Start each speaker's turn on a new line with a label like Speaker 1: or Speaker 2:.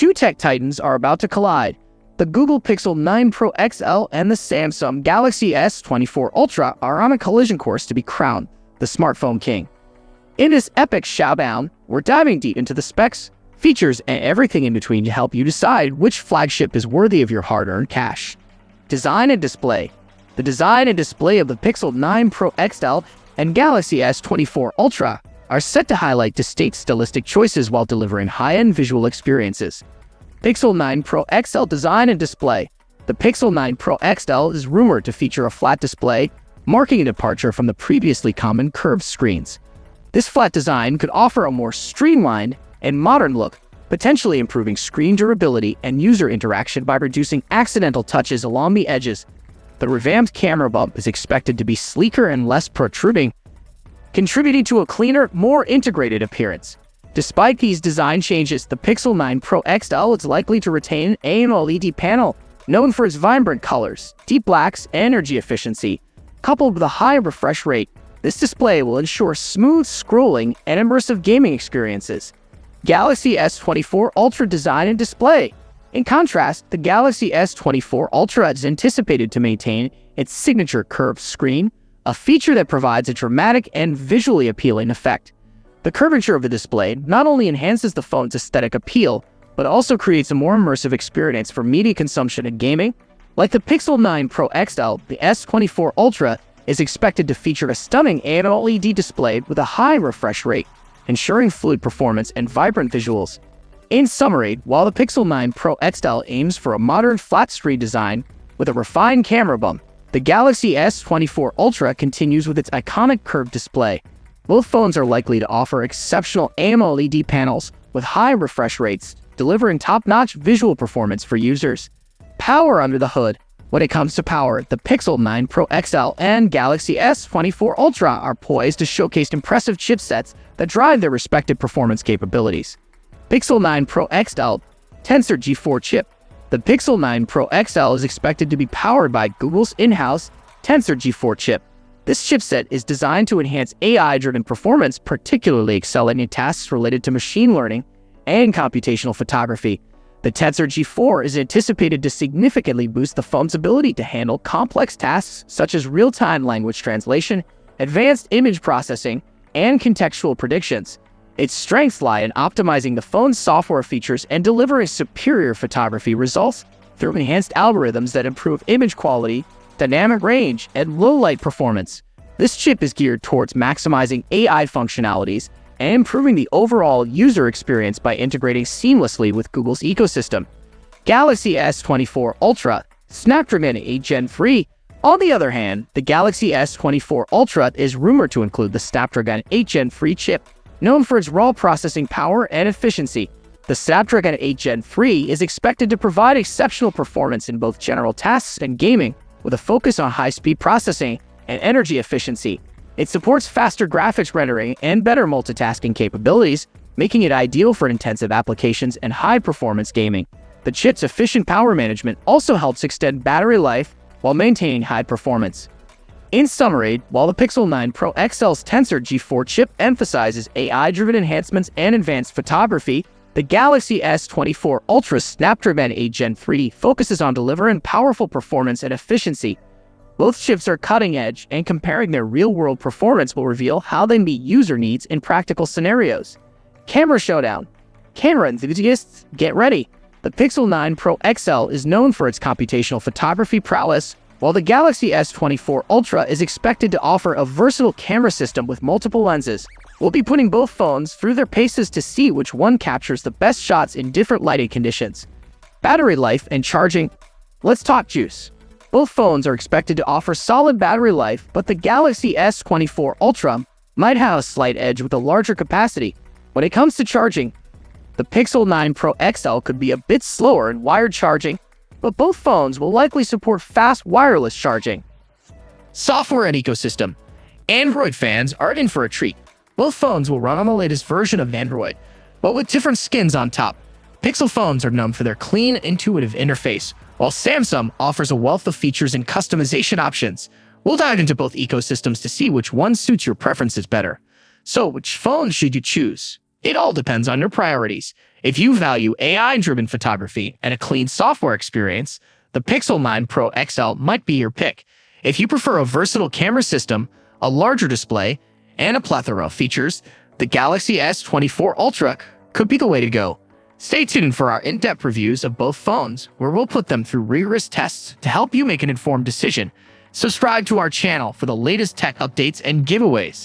Speaker 1: two tech titans are about to collide. The Google Pixel 9 Pro XL and the Samsung Galaxy S24 Ultra are on a collision course to be crowned the smartphone king. In this epic showdown, we're diving deep into the specs, features, and everything in between to help you decide which flagship is worthy of your hard-earned cash. Design and display. The design and display of the Pixel 9 Pro XL and Galaxy S24 Ultra are set to highlight distinct stylistic choices while delivering high-end visual experiences. Pixel 9 Pro XL design and display. The Pixel 9 Pro XL is rumored to feature a flat display, marking a departure from the previously common curved screens. This flat design could offer a more streamlined and modern look, potentially improving screen durability and user interaction by reducing accidental touches along the edges. The revamped camera bump is expected to be sleeker and less protruding, contributing to a cleaner, more integrated appearance. Despite these design changes, the Pixel 9 Pro XL is likely to retain an AMOLED panel, known for its vibrant colors, deep blacks, and energy efficiency. Coupled with a high refresh rate, this display will ensure smooth scrolling and immersive gaming experiences. Galaxy S24 Ultra design and display. In contrast, the Galaxy S24 Ultra is anticipated to maintain its signature curved screen, a feature that provides a dramatic and visually appealing effect. The curvature of the display not only enhances the phone's aesthetic appeal, but also creates a more immersive experience for media consumption and gaming. Like the Pixel 9 Pro XL, the S24 Ultra is expected to feature a stunning AMOLED display with a high refresh rate, ensuring fluid performance and vibrant visuals. In summary, while the Pixel 9 Pro XL aims for a modern flat-screen design with a refined camera bump, the Galaxy S24 Ultra continues with its iconic curved display. Both phones are likely to offer exceptional AMOLED panels with high refresh rates, delivering top-notch visual performance for users. Power under the hood. When it comes to power, the Pixel 9 Pro XL and Galaxy S24 Ultra are poised to showcase impressive chipsets that drive their respective performance capabilities. Pixel 9 Pro XL Tensor G4 chip. The Pixel 9 Pro XL is expected to be powered by Google's in-house Tensor G4 chip. This chipset is designed to enhance AI-driven performance, particularly excelling in tasks related to machine learning and computational photography. The Tensor G4 is anticipated to significantly boost the phone's ability to handle complex tasks such as real-time language translation, advanced image processing, and contextual predictions. Its strengths lie in optimizing the phone's software features and delivering superior photography results through enhanced algorithms that improve image quality, dynamic range, and low-light performance. This chip is geared towards maximizing AI functionalities and improving the overall user experience by integrating seamlessly with Google's ecosystem. Galaxy S24 Ultra Snapdragon 8 Gen 3. On the other hand, the Galaxy S24 Ultra is rumored to include the Snapdragon 8 Gen 3 chip, known for its raw processing power and efficiency. The Snapdragon 8 Gen 3 is expected to provide exceptional performance in both general tasks and gaming, with a focus on high-speed processing and energy efficiency. It supports faster graphics rendering and better multitasking capabilities, making it ideal for intensive applications and high-performance gaming. The chip's efficient power management also helps extend battery life while maintaining high performance. In summary, while the Pixel 9 Pro XL's Tensor G4 chip emphasizes AI-driven enhancements and advanced photography, the Galaxy S24 Ultra's Snapdragon 8 Gen 3 focuses on delivering powerful performance and efficiency. Both chips are cutting-edge, and comparing their real-world performance will reveal how they meet user needs in practical scenarios. Camera showdown. Camera enthusiasts, get ready! The Pixel 9 Pro XL is known for its computational photography prowess, while the Galaxy S24 Ultra is expected to offer a versatile camera system with multiple lenses. We'll be putting both phones through their paces to see which one captures the best shots in different lighting conditions. Battery life and charging. Let's talk juice. Both phones are expected to offer solid battery life, but the Galaxy S24 Ultra might have a slight edge with a larger capacity. When it comes to charging, the Pixel 9 Pro XL could be a bit slower in wired charging, but both phones will likely support fast wireless charging. Software and ecosystem. Android fans are in for a treat. Both phones will run on the latest version of Android, but with different skins on top. Pixel phones are known for their clean, intuitive interface, while Samsung offers a wealth of features and customization options. We'll dive into both ecosystems to see which one suits your preferences better. So, which phone should you choose? It all depends on your priorities. If you value AI-driven photography and a clean software experience, the Pixel 9 Pro XL might be your pick. If you prefer a versatile camera system, a larger display, and a plethora of features, the Galaxy S24 Ultra could be the way to go. Stay tuned for our in-depth reviews of both phones, where we'll put them through rigorous tests to help you make an informed decision. Subscribe to our channel for the latest tech updates and giveaways.